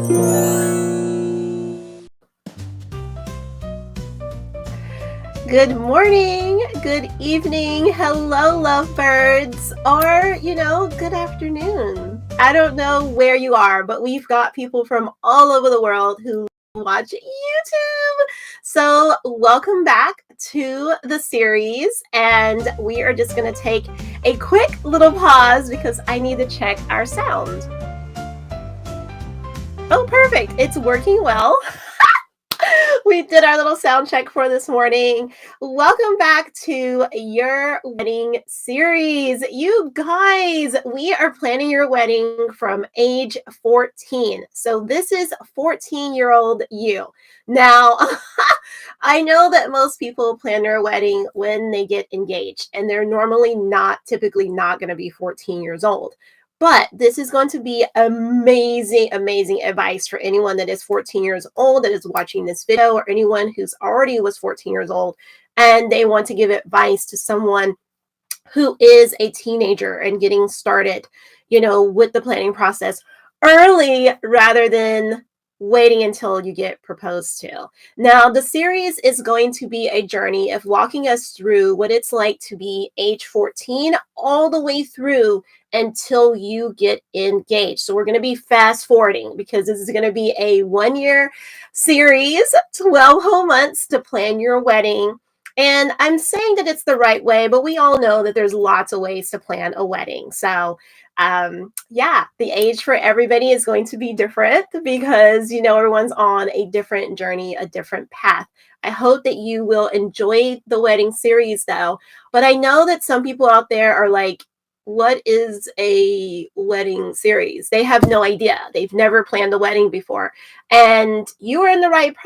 Good morning, good evening, hello lovebirds, or, good afternoon. I don't know where you are, but we've got people from all over the world who watch YouTube. So welcome back to the series, and we are just going to take a quick little pause because I need to check our sound. Oh, perfect. It's working well. We did our little sound check for this morning. Welcome back to your wedding series. You guys, we are planning your wedding from age 14. So this is 14-year-old you. Now, I know that most people plan their wedding when they get engaged, and they're normally typically not going to be 14 years old. But this is going to be amazing, amazing advice for anyone that is 14 years old that is watching this video, or anyone who's already was 14 years old and they want to give advice to someone who is a teenager and getting started, with the planning process early rather than waiting until you get proposed to. Now, the series is going to be a journey of walking us through what it's like to be age 14 all the way through until you get engaged. So we're going to be fast forwarding because this is going to be a 1-year series, 12 whole months to plan your wedding. And I'm saying that it's the right way, but we all know that there's lots of ways to plan a wedding. So the age for everybody is going to be different because, everyone's on a different journey, a different path. I hope that you will enjoy the wedding series though. But I know that some people out there are like, what is a wedding series? They have no idea. They've never planned a wedding before. And you are in the right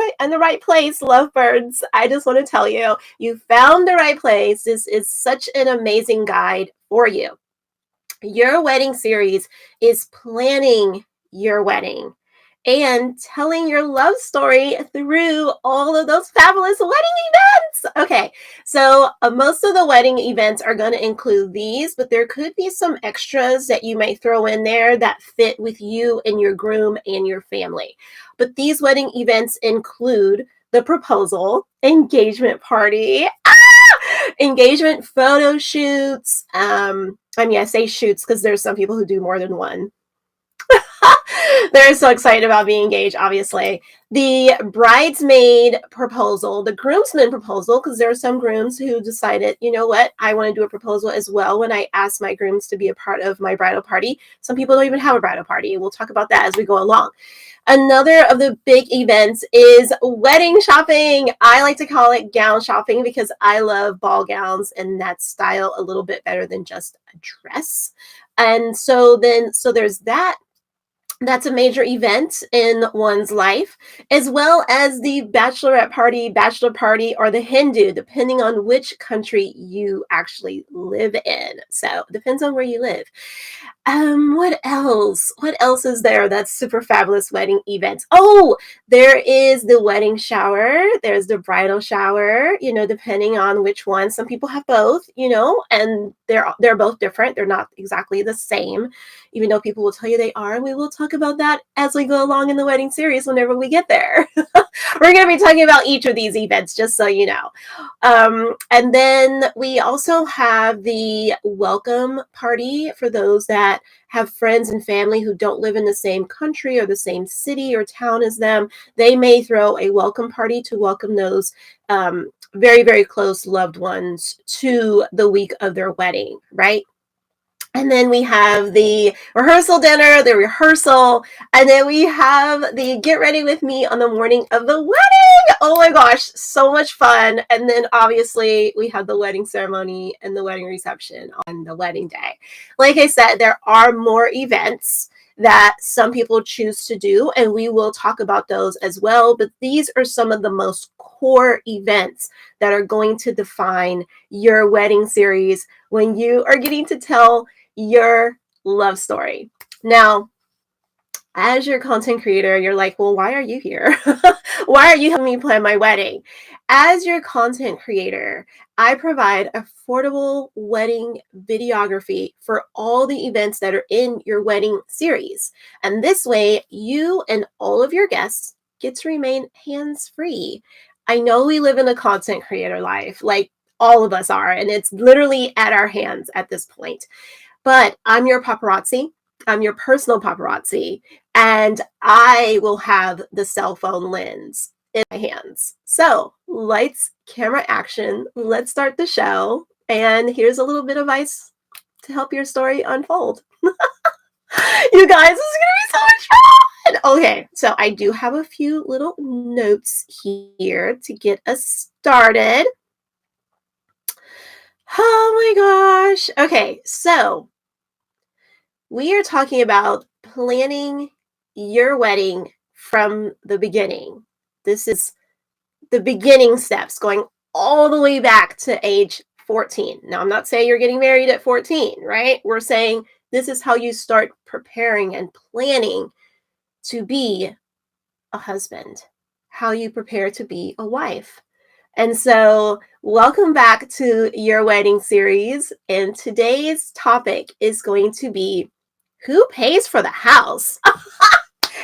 place, lovebirds. I just want to tell you, you found the right place. This is such an amazing guide for you. Your wedding series is planning your wedding and telling your love story through all of those fabulous wedding events. Okay, so most of the wedding events are going to include these, but there could be some extras that you may throw in there that fit with you and your groom and your family. But these wedding events include the proposal, engagement party, engagement photo shoots. I say shoots because there's some people who do more than one. They're so excited about being engaged, obviously. The bridesmaid proposal, the groomsman proposal, because there are some grooms who decided, you know what, I want to do a proposal as well when I ask my grooms to be a part of my bridal party. Some people don't even have a bridal party. We'll talk about that as we go along. Another of the big events is wedding shopping. I like to call it gown shopping because I love ball gowns and that style a little bit better than just a dress. And so there's that. That's a major event in one's life, as well as the bachelorette party, bachelor party, or the hen do, depending on which country you actually live in. So it depends on where you live. What else? What else is there that's super fabulous wedding events? Oh, there is the wedding shower. There's the bridal shower, depending on which one. Some people have both, and they're both different. They're not exactly the same, even though people will tell you they are. And we will talk about that as we go along in the wedding series whenever we get there. We're going to be talking about each of these events, just so you know. And then we also have the welcome party for those that have friends and family who don't live in the same country or the same city or town as them. They may throw a welcome party to welcome those very, very close loved ones to the week of their wedding, right? And then we have the rehearsal dinner, the rehearsal, and then we have the get ready with me on the morning of the wedding. Oh my gosh, so much fun. And then obviously we have the wedding ceremony and the wedding reception on the wedding day. Like I said, there are more events that some people choose to do, and we will talk about those as well. But these are some of the most core events that are going to define your wedding series when you are getting to tell your love story. Now, as your content creator, you're like, well, why are you here? Why are you helping me plan my wedding? As your content creator, I provide affordable wedding videography for all the events that are in your wedding series. And this way, you and all of your guests get to remain hands-free. I know we live in a content creator life, like all of us are, and it's literally at our hands at this point. But I'm your paparazzi. I'm your personal paparazzi, and I will have the cell phone lens in my hands. So, lights, camera, action. Let's start the show. And here's a little bit of advice to help your story unfold. You guys, this is going to be so much fun. Okay, so I do have a few little notes here to get us started. Oh my gosh. Okay, so we are talking about planning your wedding from the beginning. This is the beginning steps, going all the way back to age 14. Now, I'm not saying you're getting married at 14, right? We're saying this is how you start preparing and planning to be a husband, how you prepare to be a wife. And so, welcome back to your wedding series. And today's topic is going to be who pays for the house?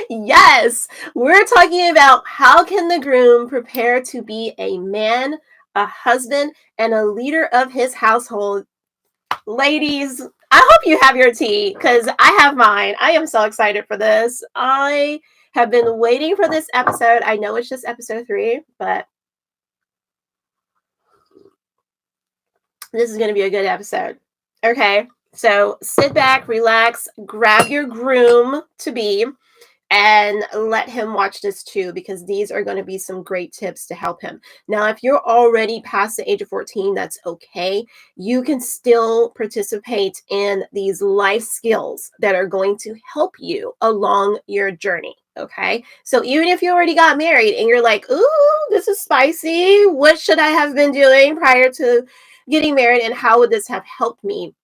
Yes, we're talking about how can the groom prepare to be a man, a husband, and a leader of his household. Ladies, I hope you have your tea because I have mine. I am so excited for this. I have been waiting for this episode. I know it's just episode 3, but this is going to be a good episode. Okay, so sit back, relax, grab your groom to be, and let him watch this too, because these are going to be some great tips to help him. Now, if you're already past the age of 14, that's okay. You can still participate in these life skills that are going to help you along your journey. Okay, so even if you already got married and you're like, ooh, this is spicy, what should I have been doing prior to getting married, and how would this have helped me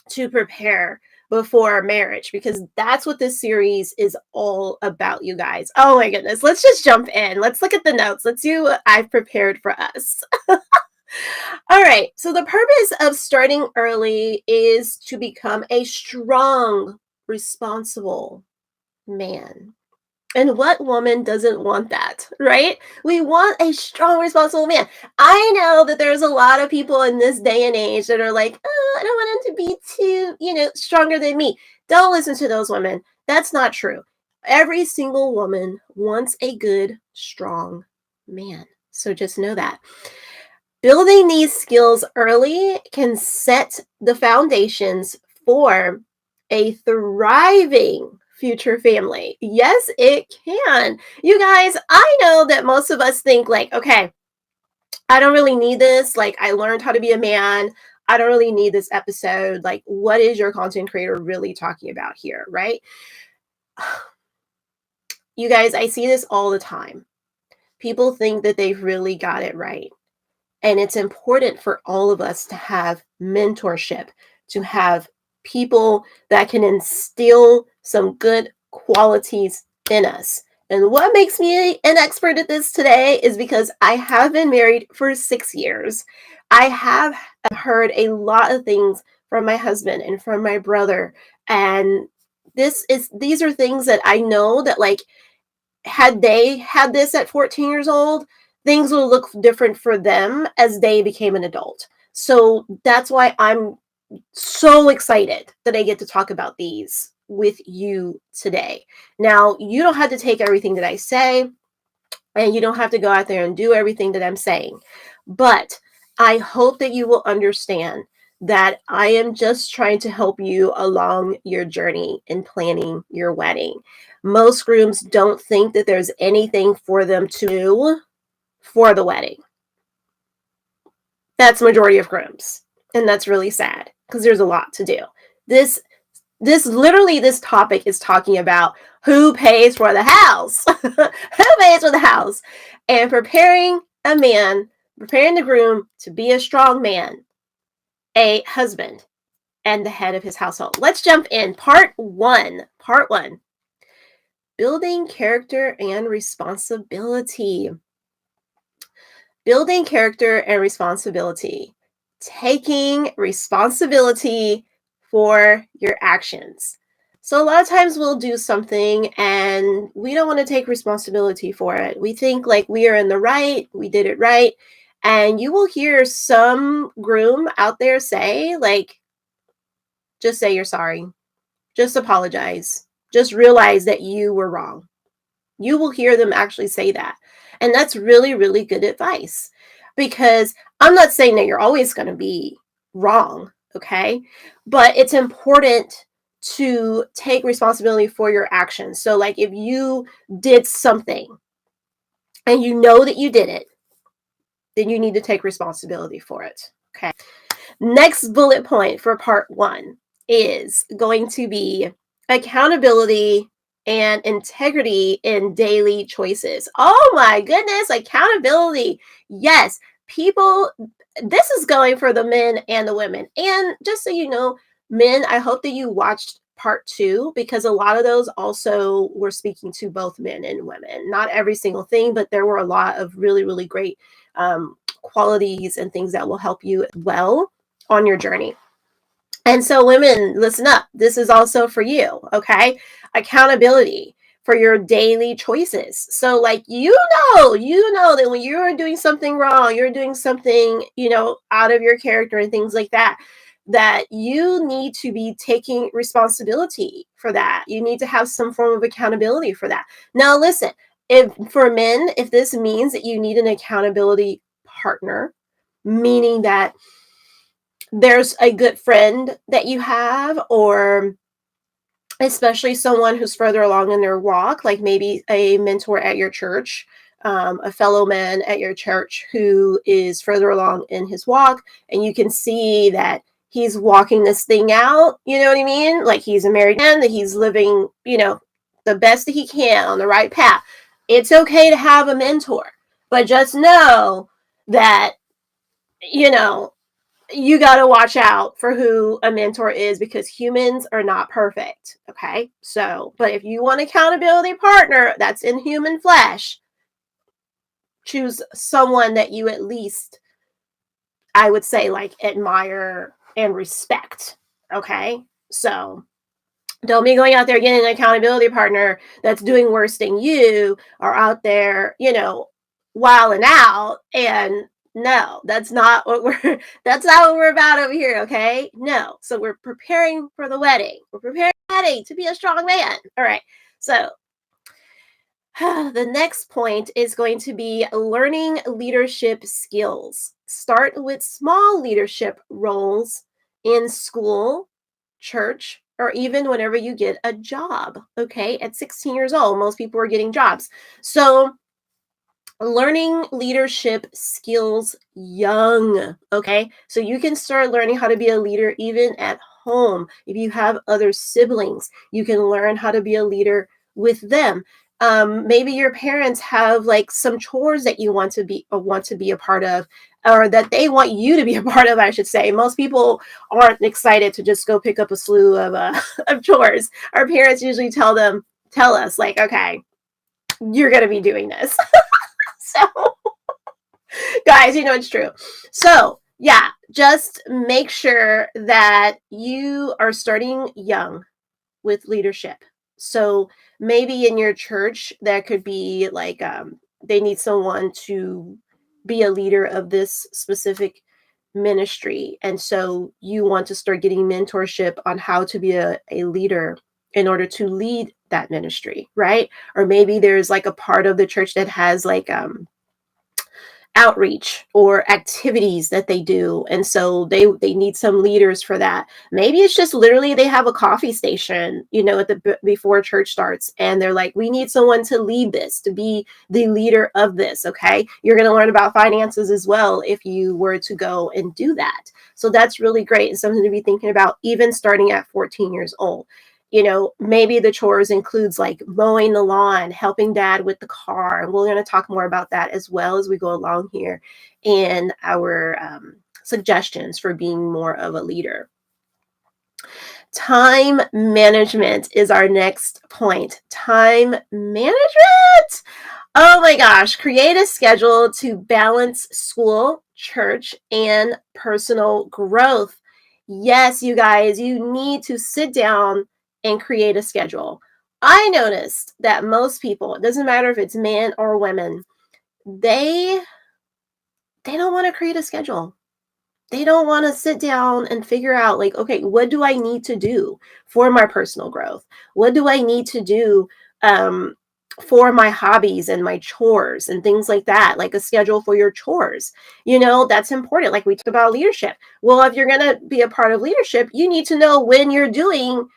to prepare before marriage? Because that's what this series is all about, you guys. Oh my goodness, let's just jump in. Let's look at the notes. Let's see what I've prepared for us. All right, so the purpose of starting early is to become a strong, responsible man. And what woman doesn't want that, right? We want a strong, responsible man. I know that there's a lot of people in this day and age that are like, oh, I don't want him to be too, stronger than me. Don't listen to those women. That's not true. Every single woman wants a good, strong man. So just know that. Building these skills early can set the foundations for a thriving future family. Yes, it can. You guys, I know that most of us think like, okay, I don't really need this. Like, I learned how to be a man. I don't really need this episode. Like, what is your content creator really talking about here, right? You guys, I see this all the time. People think that they've really got it right. And it's important for all of us to have mentorship, to have people that can instill some good qualities in us. And what makes me an expert at this today is because I have been married for 6 years. I have heard a lot of things from my husband and from my brother. And these are things that I know that, like, had they had this at 14 years old, things will look different for them as they became an adult. So that's why I'm so excited that I get to talk about these with you today. Now, you don't have to take everything that I say, and you don't have to go out there and do everything that I'm saying. But I hope that you will understand that I am just trying to help you along your journey in planning your wedding. Most grooms don't think that there's anything for them to do for the wedding. That's majority of grooms, and that's really sad because there's a lot to do. This topic is talking about who pays for the house. Who pays for the house? And preparing the groom to be a strong man, a husband, and the head of his household. Let's jump in. Part one. building character and responsibility. Building character and responsibility. Taking responsibility for your actions. So a lot of times we'll do something and we don't want to take responsibility for it. We think like we are in the right, we did it right. And you will hear some groom out there say, like, just say you're sorry. Just apologize. Just realize that you were wrong. You will hear them actually say that. And that's really, really good advice, because I'm not saying that you're always going to be wrong, okay? But it's important to take responsibility for your actions. So, like, if you did something and you know that you did it, then you need to take responsibility for it, okay? Next bullet point for part 1 is going to be accountability and integrity in daily choices. Oh my goodness, accountability. Yes, people, this is going for the men and the women. And just so you know, men, I hope that you watched part 2, because a lot of those also were speaking to both men and women. Not every single thing, but there were a lot of really, really great qualities and things that will help you well on your journey. And so, women, listen up. This is also for you, okay? Accountability for your daily choices. So, like, you know that when you're doing something wrong, you're doing something, out of your character and things like that, that you need to be taking responsibility for that. You need to have some form of accountability for that. Now, listen, if for men, if this means that you need an accountability partner, meaning that there's a good friend that you have, or especially someone who's further along in their walk, like maybe a mentor at your church, a fellow man at your church who is further along in his walk, and you can see that he's walking this thing out, you know what I mean? Like, he's a married man, that he's living, the best that he can on the right path. It's okay to have a mentor, but just know that, you got to watch out for who a mentor is, because humans are not perfect. Okay. So, but if you want an accountability partner that's in human flesh, choose someone that you at least, I would say, like, admire and respect. Okay. So don't be going out there getting an accountability partner that's doing worse than you, or out there, wilding out. And no, that's not what we're about over here, okay? No. So we're preparing for the wedding. We're preparing for the wedding to be a strong man. All right. So the next point is going to be learning leadership skills. Start with small leadership roles in school, church, or even whenever you get a job, okay? At 16 years old, most people are getting jobs. So learning leadership skills young, okay? So you can start learning how to be a leader even at home. If you have other siblings, you can learn how to be a leader with them. Maybe your parents have like some chores that you want to be a part of, or that they want you to be a part of, I should say. Most people aren't excited to just go pick up a slew of of chores. Our parents usually tell us like, okay, you're going to be doing this. So, guys, it's true. So, yeah, just make sure that you are starting young with leadership. So maybe in your church, that could be like, they need someone to be a leader of this specific ministry. And so you want to start getting mentorship on how to be a leader in order to lead that ministry, right? Or maybe there's like a part of the church that has like, outreach or activities that they do, and so they need some leaders for that. Maybe it's just literally they have a coffee station, at the before church starts, and they're like, we need someone to lead this, to be the leader of this. Okay, you're going to learn about finances as well if you were to go and do that. So that's really great, and something to be thinking about even starting at 14 years old. Maybe the chores includes like mowing the lawn, helping dad with the car. And we're going to talk more about that as well as we go along here in our suggestions for being more of a leader. Time management is our next point. Time management. Oh my gosh, create a schedule to balance school, church, and personal growth. Yes, you guys, you need to sit down and create a schedule. I noticed that most people, it doesn't matter if it's men or women, they don't want to create a schedule. They don't want to sit down and figure out, like, okay, what do I need to do for my personal growth? What do I need to do for my hobbies and my chores and things like that, like a schedule for your chores? That's important. Like we talked about leadership. Well, if you're going to be a part of leadership, you need to know when you're doing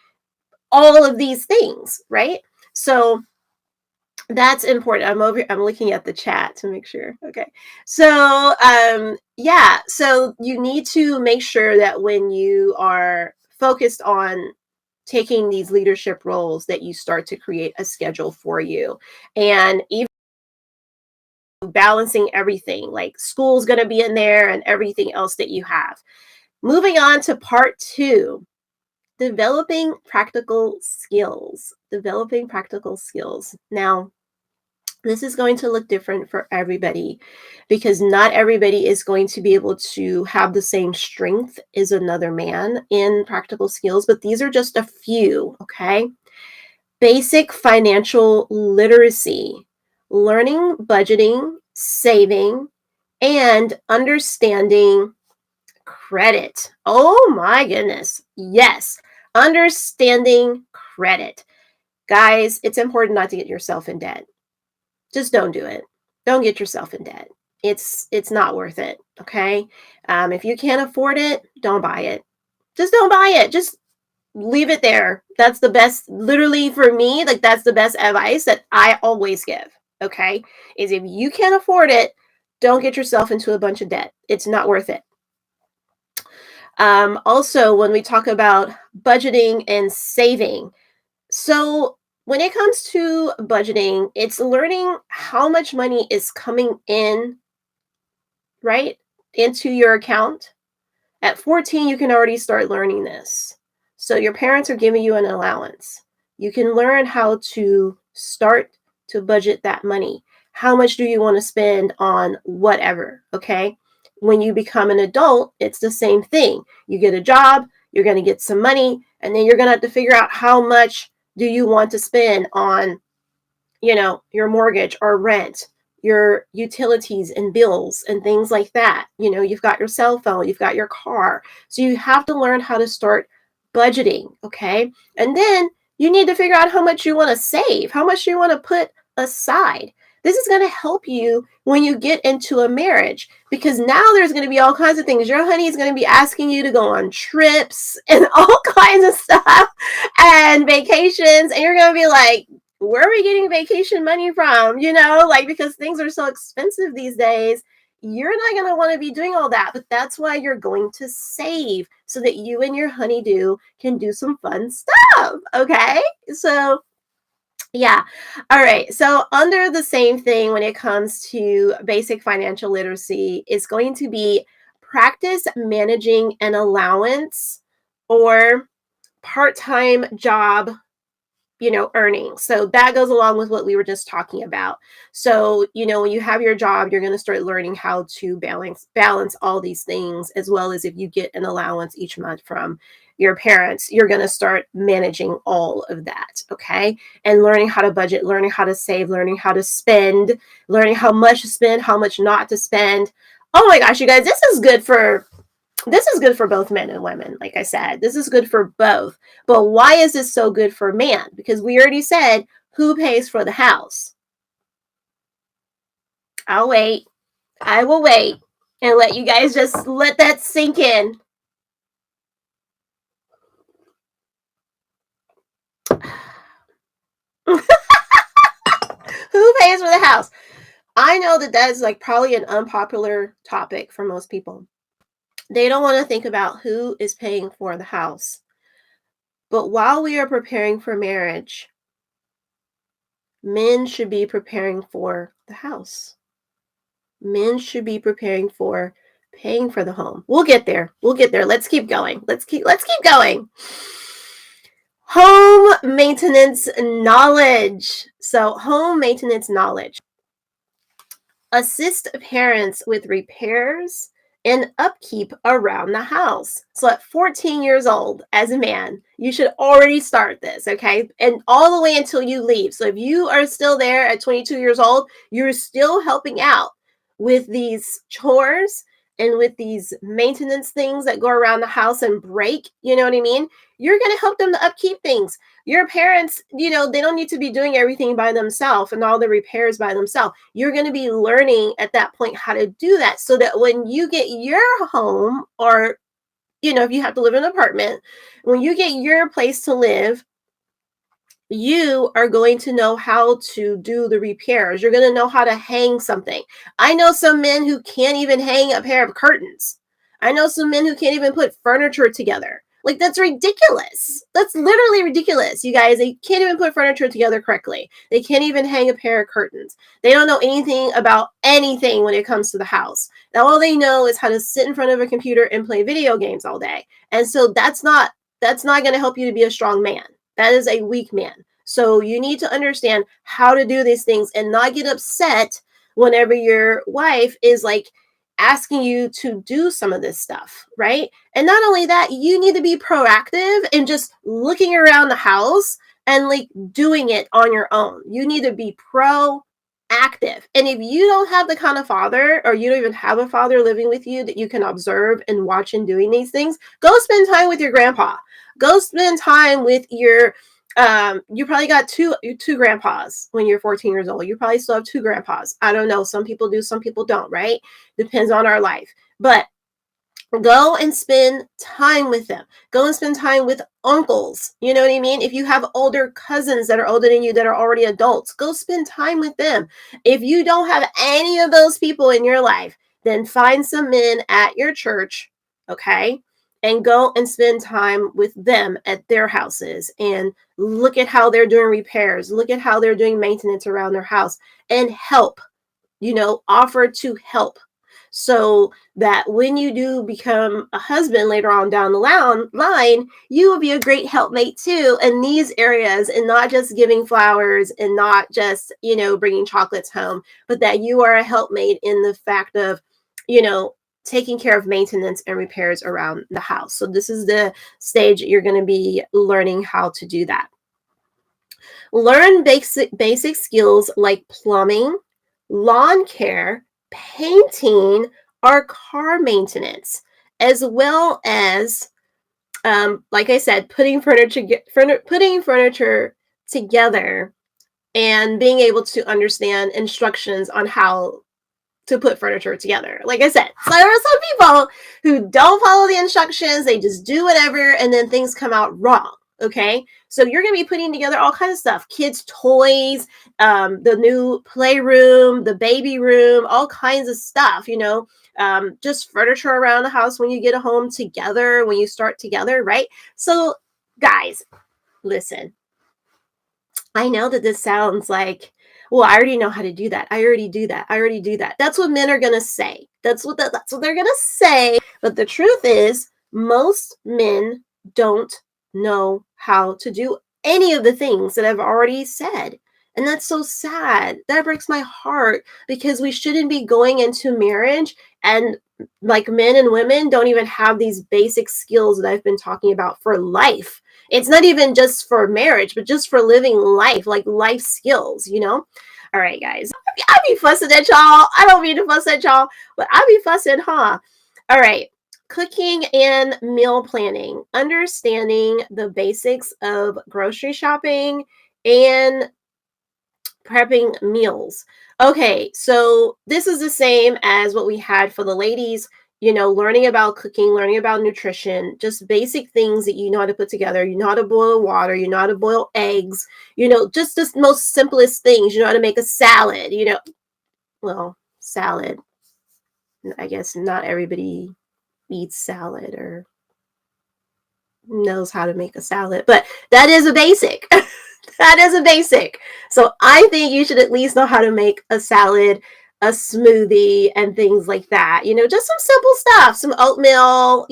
all of these things, right? So that's important. I'm looking at the chat to make sure. Okay. So, yeah, so you need to make sure that when you are focused on taking these leadership roles that you start to create a schedule for you. And even balancing everything, like school's going to be in there and everything else that you have. Moving on to part 2, developing practical skills. Developing practical skills. Now, this is going to look different for everybody because not everybody is going to be able to have the same strength as another man in practical skills, but these are just a few, okay? Basic financial literacy, learning budgeting, saving, and understanding credit. Oh my goodness. Yes, understanding credit. Guys, it's important not to get yourself in debt. Just don't do it. Don't get yourself in debt. It's not worth it, okay? If you can't afford it, don't buy it. Just don't buy it. Just leave it there. That's the best, literally for me, like that's the best advice that I always give, okay? Is if you can't afford it, don't get yourself into a bunch of debt. It's not worth it. Also, when we talk about budgeting and saving, so when it comes to budgeting, it's learning how much money is coming in, right, into your account. At 14, you can already start learning this. So your parents are giving you an allowance. You can learn how to start to budget that money. How much do you want to spend on whatever, okay? When you become an adult, it's the same thing. You get a job, you're going to get some money, and then you're going to have to figure out how much do you want to spend on, your mortgage or rent, your utilities and bills and things like that. You've got your cell phone, you've got your car. So you have to learn how to start budgeting, okay? And then you need to figure out how much you want to save, how much you want to put aside. This is going to help you when you get into a marriage because now there's going to be all kinds of things. Your honey is going to be asking you to go on trips and all kinds of stuff and vacations. And you're going to be like, where are we getting vacation money from? Because things are so expensive these days. You're not going to want to be doing all that, but that's why you're going to save so that you and your honeydew can do some fun stuff. Okay. So yeah. All right. So under the same thing when it comes to basic financial literacy is going to be practice managing an allowance or part-time job earnings. So that goes along with what we were just talking about. So, when you have your job, you're going to start learning how to balance all these things, as well as if you get an allowance each month from your parents, you're going to start managing all of that. Okay. And learning how to budget, learning how to save, learning how to spend, learning how much to spend, how much not to spend. Oh my gosh, you guys, this is good for both men and women. Like I said, this is good for both. But why is this so good for man? Because we already said, who pays for the house? I'll wait. I will wait and let you guys just let that sink in. Who pays for the house? I know that is like probably an unpopular topic for most people. They don't want to think about who is paying for the house. But while we are preparing for marriage, men should be preparing for the house. Men should be preparing for paying for the home. We'll get there. Let's keep going. Let's keep going. Home maintenance knowledge. So home maintenance knowledge. Assist parents with repairs and upkeep around the house. So at 14 years old, as a man, you should already start this, okay? And all the way until you leave. So if you are still there at 22 years old, you're still helping out with these chores and with these maintenance things that go around the house and break, you know what I mean? You're going to help them to upkeep things. Your parents, they don't need to be doing everything by themselves and all the repairs by themselves. You're going to be learning at that point how to do that, so that when you get your home, or, if you have to live in an apartment, when you get your place to live, you are going to know how to do the repairs. You're going to know how to hang something. I know some men who can't even hang a pair of curtains. I know some men who can't even put furniture together. Like, that's ridiculous. That's literally ridiculous, you guys. They can't even put furniture together correctly. They can't even hang a pair of curtains. They don't know anything about anything when it comes to the house. Now, all they know is how to sit in front of a computer and play video games all day. And so that's not going to help you to be a strong man. That is a weak man. So you need to understand how to do these things and not get upset whenever your wife is like asking you to do some of this stuff, right? And not only that, you need to be proactive and just looking around the house and like doing it on your own. You need to be proactive. And if you don't have the kind of father, or you don't even have a father living with you that you can observe and watch and doing these things, go spend time with your grandpa. Go spend time with your you probably got two grandpas when you're 14 years old. You probably still have two grandpas. I don't know. Some people do, some people don't, right? Depends on our life. But go and spend time with them. Go and spend time with uncles. You know what I mean? If you have older cousins that are older than you that are already adults, go spend time with them. If you don't have any of those people in your life, then find some men at your church, okay? And go and spend time with them at their houses and look at how they're doing repairs. Look at how they're doing maintenance around their house and help, offer to help, so that when you do become a husband later on down the line, you will be a great helpmate too in these areas, and not just giving flowers and not just, bringing chocolates home, but that you are a helpmate in the fact of, taking care of maintenance and repairs around the house. So this is the stage you're going to be learning how to do that. Learn basic skills like plumbing, lawn care, painting, or car maintenance, as well as, like I said, putting furniture together and being able to understand instructions on how to put furniture together. Like I said, so there are some people who don't follow the instructions. They just do whatever, and then things come out wrong. Okay, so you're going to be putting together all kinds of stuff, kids' toys, the new playroom, the baby room, all kinds of stuff, just furniture around the house when you get a home together, when you start together, right? So guys, listen, I know that this sounds like, well, I already know how to do that. I already do that. I already do that. That's what men are going to say. That's what they're going to say. But the truth is, most men don't know how to do any of the things that I've already said. And that's so sad. That breaks my heart, because we shouldn't be going into marriage and like men and women don't even have these basic skills that I've been talking about for life. It's not even just for marriage, but just for living life, like life skills, All right, guys. I be fussing at y'all. I don't mean to fuss at y'all, but I be fussing, huh? All right. Cooking and meal planning. Understanding the basics of grocery shopping and prepping meals. Okay, so this is the same as what we had for the ladies, learning about cooking, learning about nutrition, just basic things that you know how to put together. You know how to boil water, you know how to boil eggs, just the most simplest things. You know how to make a salad, well, salad. I guess not everybody eats salad or knows how to make a salad, but that is a basic. That is a basic. So I think you should at least know how to make a salad. a smoothie and things like that. Just some simple stuff, some oatmeal,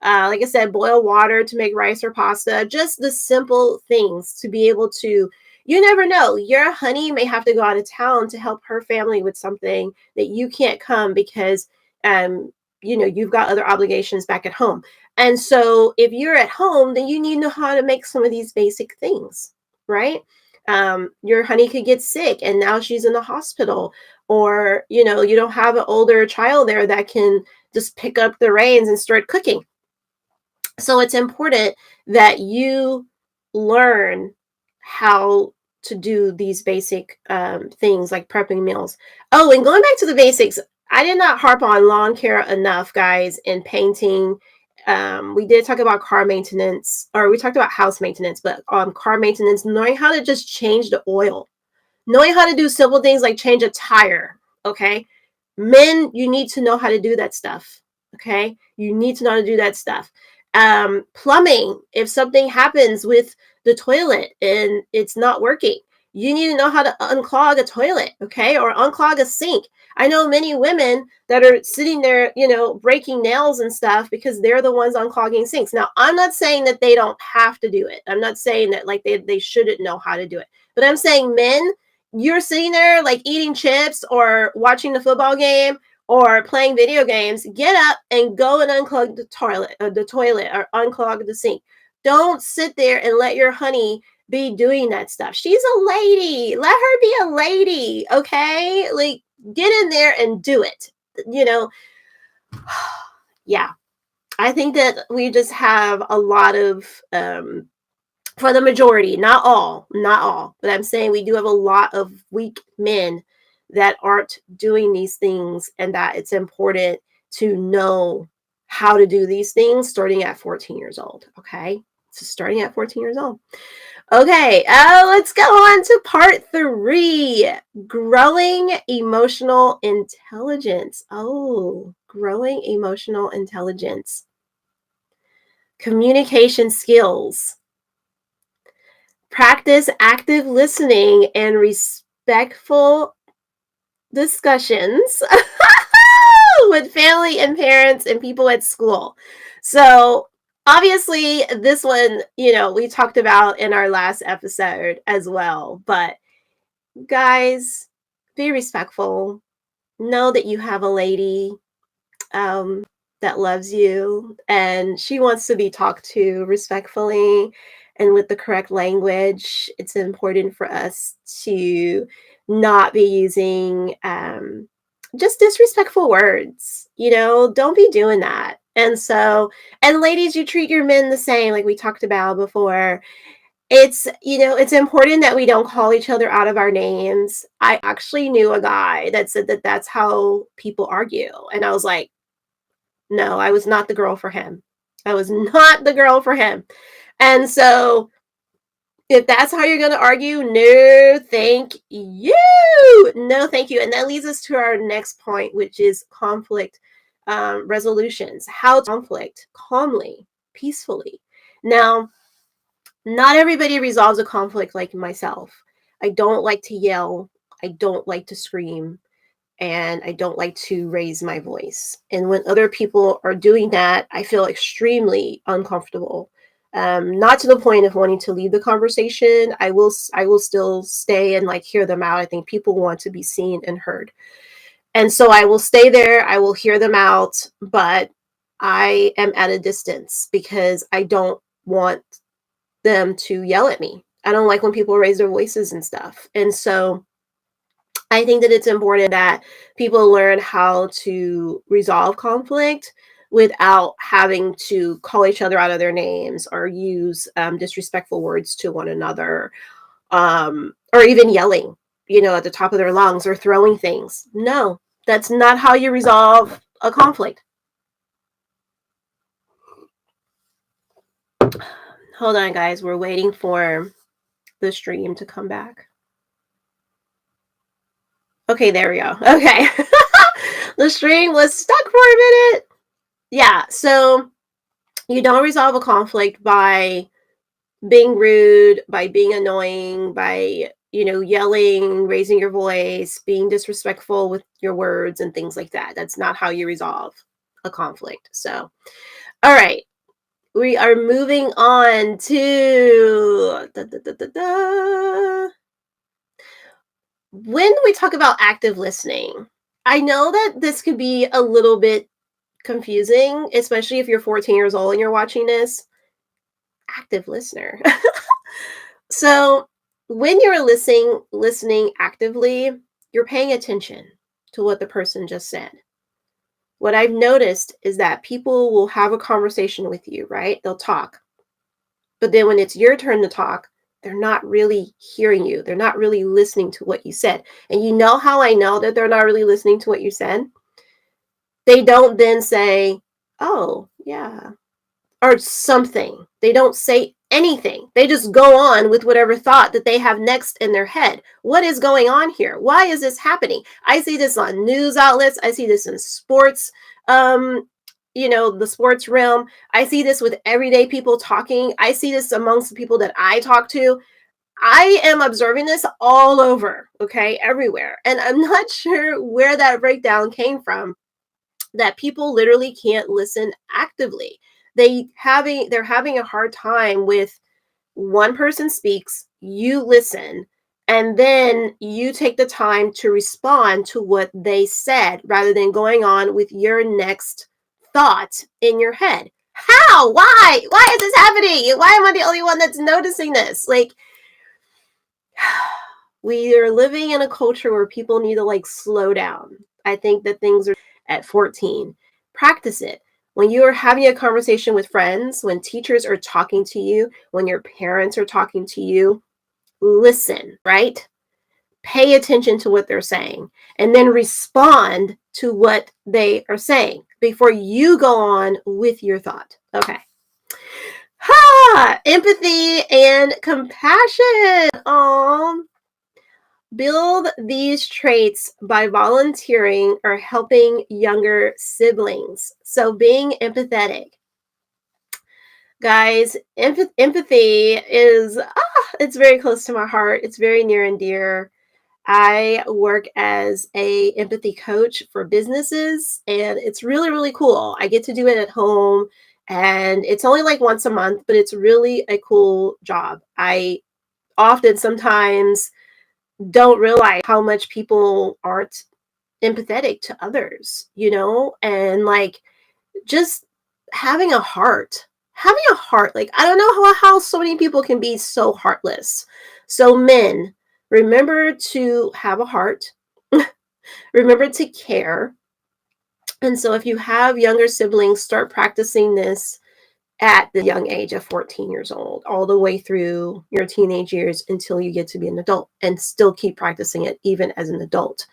like I said, boil water to make rice or pasta, just the simple things to be able to, you never know, your honey may have to go out of town to help her family with something that you can't come because, you've got other obligations back at home. And so if you're at home, then you need to know how to make some of these basic things, right? Your honey could get sick and now she's in the hospital, or you don't have an older child there that can just pick up the reins and start cooking. So it's important that you learn how to do these basic things like prepping meals. Oh, and going back to the basics, I did not harp on lawn care enough, guys, in painting. We did talk about car maintenance, or we talked about house maintenance, but car maintenance, knowing how to just change the oil, knowing how to do simple things like change a tire. Okay. Men, you need to know how to do that stuff. Okay. You need to know how to do that stuff. Plumbing, if something happens with the toilet and it's not working, you need to know how to unclog a toilet, okay, or unclog a sink. I know many women that are sitting there, breaking nails and stuff because they're the ones unclogging sinks. Now, I'm not saying that they don't have to do it. I'm not saying that like they shouldn't know how to do it. But I'm saying, men, you're sitting there like eating chips or watching the football game or playing video games. Get up and go and unclog the toilet or unclog the sink. Don't sit there and let your honey be doing that stuff. She's a lady. Let her be a lady, okay? Like, get in there and do it. Yeah. I think that we just have a lot of, for the majority, not all, but I'm saying we do have a lot of weak men that aren't doing these things, and that it's important to know how to do these things starting at 14 years old, okay? So starting at 14 years old. Okay, let's go on to part 3, growing emotional intelligence. Oh, growing emotional intelligence. Communication skills. Practice active listening and respectful discussions with family and parents and people at school. So obviously this one, we talked about in our last episode as well, but guys, be respectful. Know that you have a lady that loves you and she wants to be talked to respectfully and with the correct language. It's important for us to not be using just disrespectful words. Don't be doing that. And ladies, you treat your men the same, like we talked about before. It's important that we don't call each other out of our names. I actually knew a guy that said that that's how people argue. And I was like, no, I was not the girl for him. I was not the girl for him. And so if that's how you're going to argue, no, thank you. No, thank you. And that leads us to our next point, which is conflict resolutions. How to conflict calmly, peacefully. Now, not everybody resolves a conflict like myself. I don't like to yell. I don't like to scream. And I don't like to raise my voice. And when other people are doing that, I feel extremely uncomfortable. Not to the point of wanting to leave the conversation. I will still stay and like hear them out. I think people want to be seen and heard. And so I will stay there. I will hear them out, but I am at a distance because I don't want them to yell at me. I don't like when people raise their voices and stuff. And so I think that it's important that people learn how to resolve conflict without having to call each other out of their names or use disrespectful words to one another, or even yelling, at the top of their lungs or throwing things. No, that's not how you resolve a conflict. Hold on, guys. We're waiting for the stream to come back. Okay, there we go. Okay. The stream was stuck for a minute. Yeah, so you don't resolve a conflict by being rude, by being annoying, by, yelling, raising your voice, being disrespectful with your words and things like that. That's not how you resolve a conflict. So, all right. We are moving on to when we talk about active listening. I know that this could be a little bit confusing, especially if you're 14 years old and you're watching this. Active listener. So, when you're listening actively, you're paying attention to what the person just said. What I've noticed is that people will have a conversation with you, right? They'll talk. But then when it's your turn to talk, they're not really hearing you. They're not really listening to what you said. And you know how I know that they're not really listening to what you said? They don't then say, "Oh, yeah," or something. They don't say anything. They just go on with whatever thought that they have next in their head. What is going on here? Why is this happening? I see this on news outlets. I see this in sports, the sports realm. I see this with everyday people talking. I see this amongst the people that I talk to. I am observing this all over, okay, everywhere. And I'm not sure where that breakdown came from, that people literally can't listen actively. They're having a hard time with one person speaks, you listen, and then you take the time to respond to what they said rather than going on with your next thought in your head. How? Why? Why is this happening? Why am I the only one that's noticing this? Like, we are living in a culture where people need to slow down. I think that things are at 14. Practice it. When you are having a conversation with friends, when teachers are talking to you, when your parents are talking to you, listen, right? Pay attention to what they're saying and then respond to what they are saying before you go on with your thought. Okay. Empathy and compassion. Build these traits by volunteering or helping younger siblings. So being empathetic. Guys, empathy is, it's very close to my heart. It's very near and dear. I work as a empathy coach for businesses, and it's really, really cool. I get to do it at home, and it's only once a month, but it's really a cool job. I often sometimes don't realize how much people aren't empathetic to others, and just having a heart. Having a heart. I don't know how so many people can be so heartless. So men, remember to have a heart. Remember to care. And so if you have younger siblings, start practicing this at the young age of 14 years old, all the way through your teenage years until you get to be an adult, and still keep practicing it even as an adult.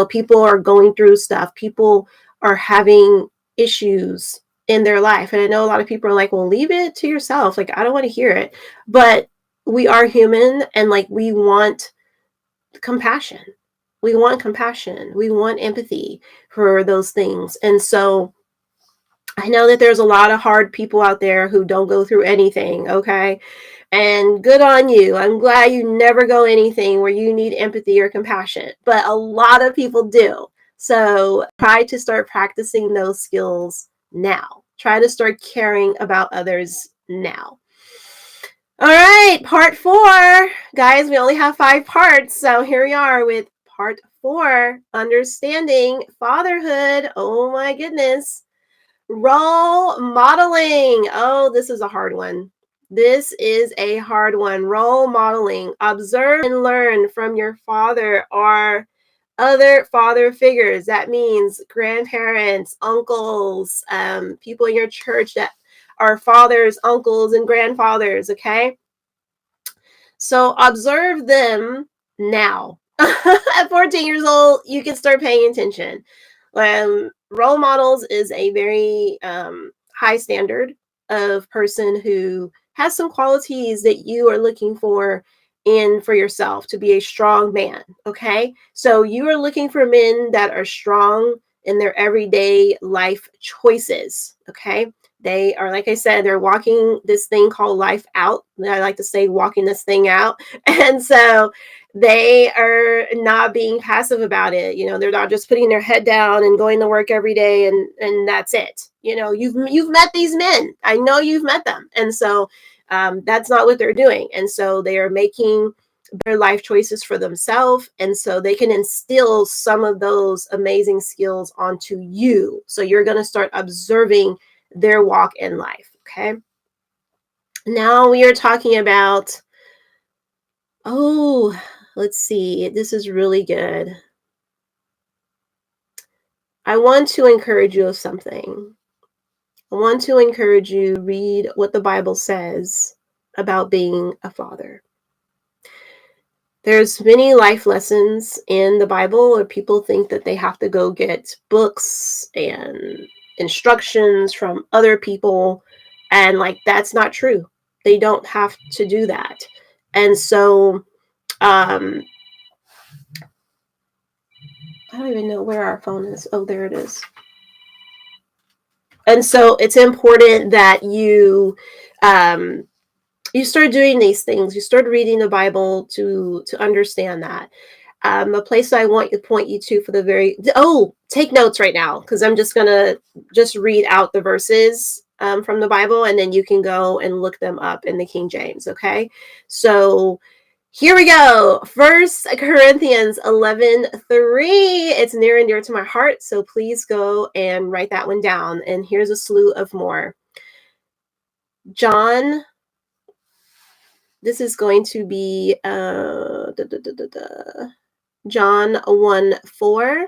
People are going through stuff. People are having issues in their life. And I know a lot of people are like, well, leave it to yourself. I don't want to hear it. But we are human, and we want compassion. We want compassion. We want empathy for those things. And so I know that there's a lot of hard people out there who don't go through anything, okay? And good on you. I'm glad you never go anything where you need empathy or compassion, but a lot of people do. So try to start practicing those skills now. Try to start caring about others now. All right, part 4. Guys, we only have 5 parts, so here we are with part 4, understanding fatherhood. Oh my goodness. Role modeling. Oh, this is a hard one. This is a hard one. Role modeling. Observe and learn from your father or other father figures. That means grandparents, uncles, people in your church that are fathers, uncles, and grandfathers, okay? So observe them now. At 14 years old, you can start paying attention. Role models is a very high standard of person who has some qualities that you are looking for for yourself to be a strong man. Okay, so you are looking for men that are strong in their everyday life choices. Okay, They are, like I said, they're walking this thing called life out. I like to say walking this thing out. And so they are not being passive about it. They're not just putting their head down and going to work every day and that's it. You've met these men. I know you've met them. And so that's not what they're doing. And so they are making their life choices for themselves. And so they can instill some of those amazing skills onto you. So you're going to start observing their walk in life. Okay. Now we are talking about, let's see. This is really good. I want to encourage you of something. I want to encourage you to read what the Bible says about being a father. There's many life lessons in the Bible where people think that they have to go get books and instructions from other people. And that's not true. They don't have to do that. And so, I don't even know where our phone is. Oh, there it is. And so it's important that you start doing these things. You start reading the Bible to understand that. A place I want to point you to for take notes right now, because I'm just going to read out the verses from the Bible, and then you can go and look them up in the King James. Okay. So here we go. 1 Corinthians 11:3. It's near and dear to my heart. So please go and write that one down. And here's a slew of more. John, this is going to be John 1:4,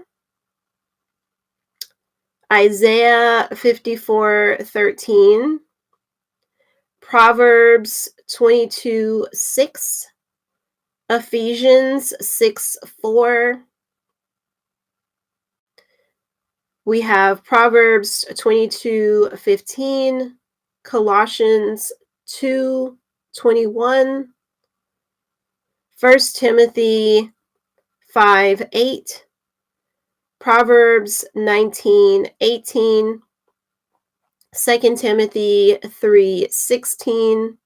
Isaiah 54:13, Proverbs 22:6, Ephesians 6:4. We have Proverbs 22:15, Colossians 2:21, 1 Timothy 5:8, Proverbs 19:18, 2 Timothy 3:16.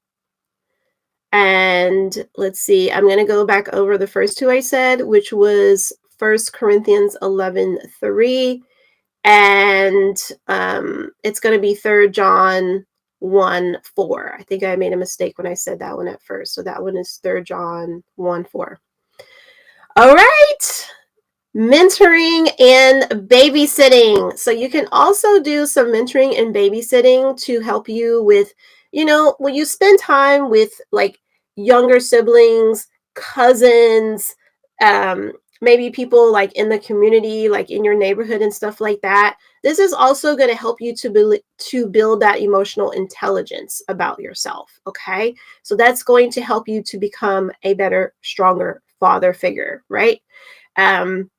And let's see, I'm going to go back over the first two I said, which was 1 Corinthians 11:3, and it's going to be 3 John 1:4. I think I made a mistake when I said that one at first. So that one is 3 John 1:4. All right. Mentoring and babysitting. So you can also do some mentoring and babysitting to help you with, when you spend time with younger siblings, cousins, maybe people in the community, in your neighborhood and stuff like that. This is also going to help you to build that emotional intelligence about yourself. Okay. So that's going to help you to become a better, stronger father figure, right? And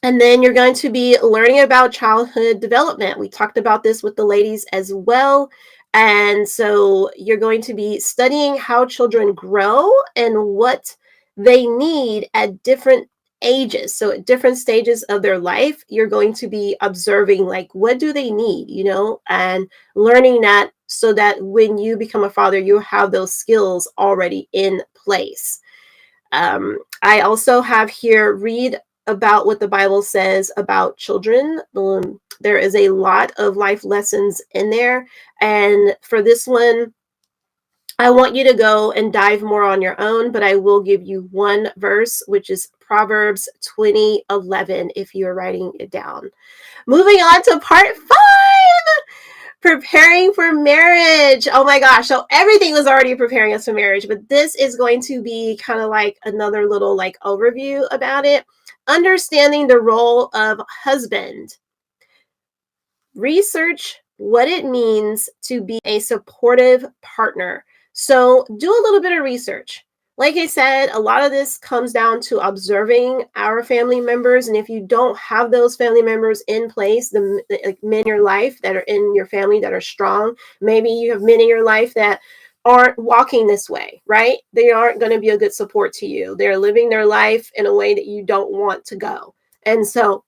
then you're going to be learning about childhood development. We talked about this with the ladies as well. And so you're going to be studying how children grow and what they need at different ages. So at different stages of their life, you're going to be observing what do they need, and learning that so that when you become a father, you have those skills already in place. I also have here, read about what the Bible says about children. There is a lot of life lessons in there. And for this one, I want you to go and dive more on your own, but I will give you one verse, which is Proverbs 20:11, if you're writing it down. Moving on to part 5. Preparing for marriage. Oh my gosh. So everything was already preparing us for marriage, but this is going to be kind of another little overview about it. Understanding the role of husband. Research what it means to be a supportive partner. So do a little bit of research. Like I said, a lot of this comes down to observing our family members. And if you don't have those family members in place, the men in your life that are in your family that are strong, maybe you have men in your life that aren't walking this way, right? They aren't going to be a good support to you. They're living their life in a way that you don't want to go. And so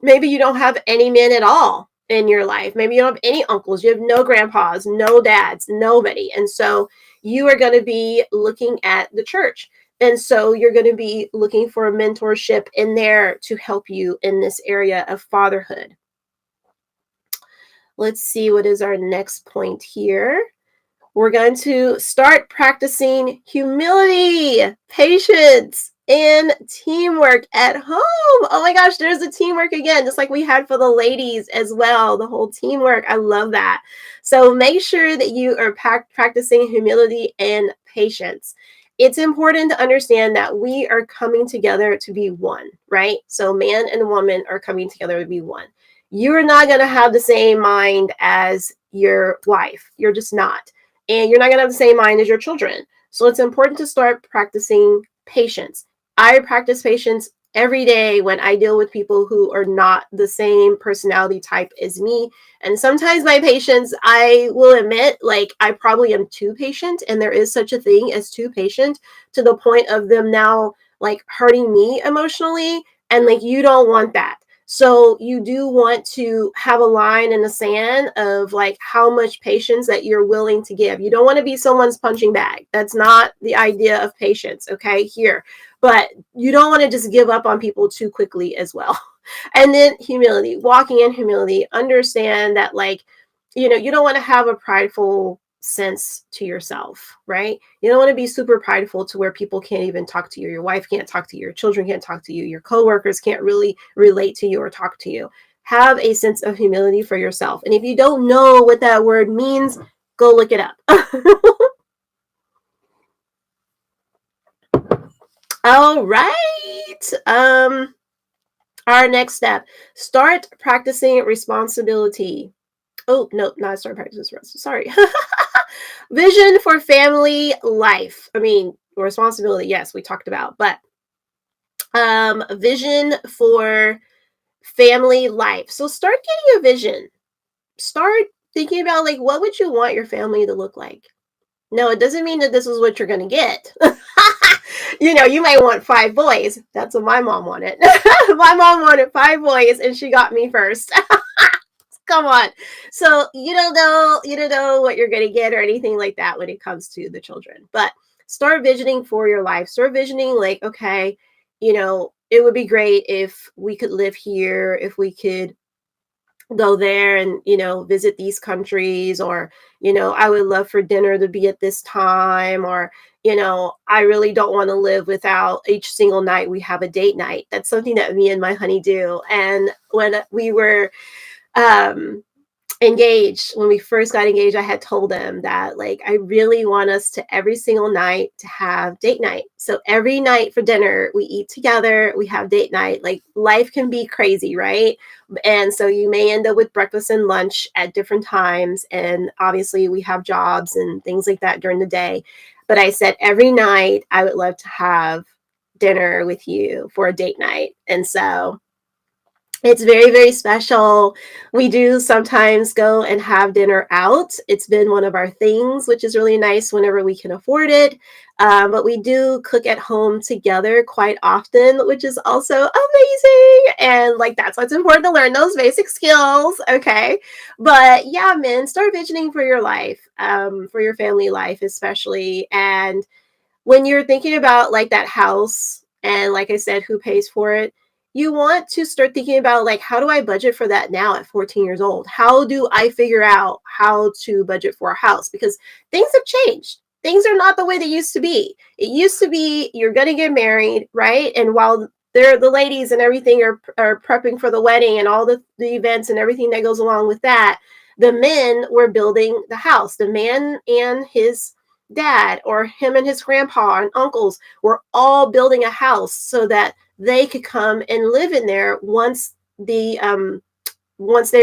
maybe you don't have any men at all in your life. Maybe you don't have any uncles, you have no grandpas, no dads, nobody. And so you are going to be looking at the church. And so you're going to be looking for a mentorship in there to help you in this area of fatherhood. Let's see, what is our next point here? We're going to start practicing humility, patience, and teamwork at home. Oh my gosh, there's the teamwork again, just like we had for the ladies as well, the whole teamwork. I love that. So make sure that you are practicing humility and patience. It's important to understand that we are coming together to be one, right? So man and woman are coming together to be one. You're not going to have the same mind as your wife. You're just not. And you're not going to have the same mind as your children. So it's important to start practicing patience. I practice patience every day when I deal with people who are not the same personality type as me. And sometimes my patience, I will admit, like I probably am too patient, and there is such a thing as too patient, to the point of them now like hurting me emotionally. And like, you don't want that. So you do want to have a line in the sand of like how much patience that you're willing to give. You don't want to be someone's punching bag. That's not the idea of patience, okay, here. But you don't want to just give up on people too quickly as well. And then humility, walking in humility, understand that like, you know, you don't want to have a prideful sense to yourself, right? You don't want to be super prideful to where people can't even talk to you. Your wife can't talk to you. Your children can't talk to you. Your coworkers can't really relate to you or talk to you. Have a sense of humility for yourself. And if you don't know what that word means, go look it up. All right. Our next step, start practicing responsibility. Oh, no, not start practicing. Sorry. Vision for family life. I mean, responsibility, yes, we talked about, but vision for family life. So start getting a vision. Start thinking about like, what would you want your family to look like? No, it doesn't mean that this is what you're going to get. You know, you might want 5 boys. That's what my mom wanted. My mom wanted 5 boys, and she got me first. Come on. So you don't know what you're going to get or anything like that when it comes to the children. But start visioning for your life. Start visioning like, okay, you know, it would be great if we could live here, if we could go there and, you know, visit these countries, or, you know, I would love for dinner to be at this time, or, you know, I really don't want to live without each single night we have a date night. That's something that me and my honey do. And when we were engaged, when we first got engaged, I had told them that like I really want us to every single night to have date night. So every night for dinner we eat together, we have date night. Like life can be crazy, right? And so you may end up with breakfast and lunch at different times, and obviously we have jobs and things like that during the day. But I said every night I would love to have dinner with you for a date night. And so it's very, very special. We do sometimes go and have dinner out. It's been one of our things, which is really nice whenever we can afford it. But we do cook at home together quite often, which is also amazing. And like, that's why it's important to learn those basic skills. Okay. But yeah, men, start visioning for your life, for your family life, especially. And when you're thinking about like that house, and like I said, who pays for it, you want to start thinking about like, how do I budget for that now at 14 years old? How do I figure out how to budget for a house? Because things have changed. Things are not the way they used to be. It used to be you're going to get married, right? And while the ladies and everything are prepping for the wedding and all the events and everything that goes along with that, the men were building the house. The man and his dad, or him and his grandpa and uncles, were all building a house so that they could come and live in there once they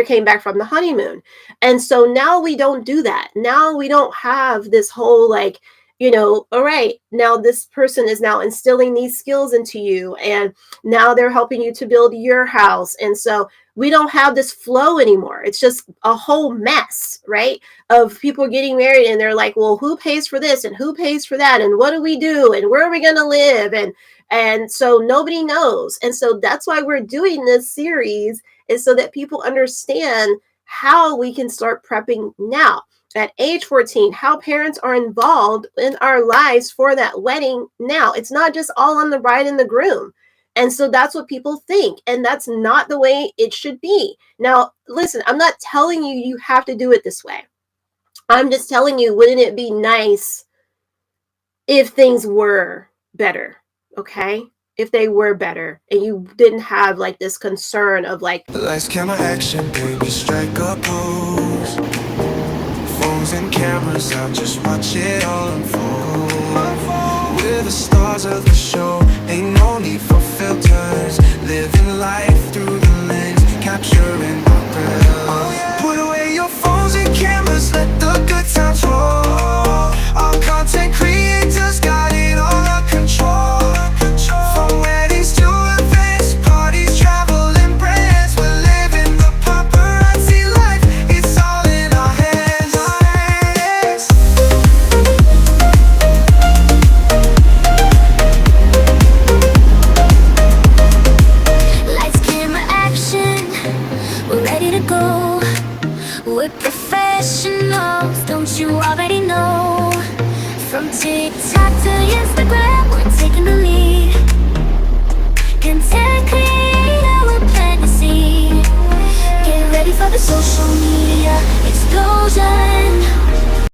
came back from the honeymoon. And so now we don't do that. Now we don't have this whole like, you know, all right, now this person is now instilling these skills into you, and now they're helping you to build your house. And so we don't have this flow anymore. It's just a whole mess, right? Of people getting married and they're like, well, who pays for this and who pays for that? And what do we do? And where are we going to live? And so nobody knows. And so that's why we're doing this series, is so that people understand how we can start prepping now. At age 14, how parents are involved in our lives for that wedding now. It's not just all on the bride and the groom. And so that's what people think. And that's not the way it should be. Now, listen, I'm not telling you you have to do it this way. I'm just telling you, wouldn't it be nice if things were better? Okay? If they were better and you didn't have like this concern of like, lights, camera, action, baby, strike a pose. Phones and cameras out, just watch it all unfold. We're the stars of the show, ain't no need for filters. Living life through the lens, capturing our thrills. Put away your phones and cameras, let the good times roll. Our content creators got it all under control. From weddings to events, parties, travel and brands, we're living the paparazzi life. It's all in our hands. Lights, camera, action, we're ready to go. We're professionals, don't you already know? From TikTok to Instagram, we're taking the lead. Content creator, we're planting the seed. Get ready for the social media explosion.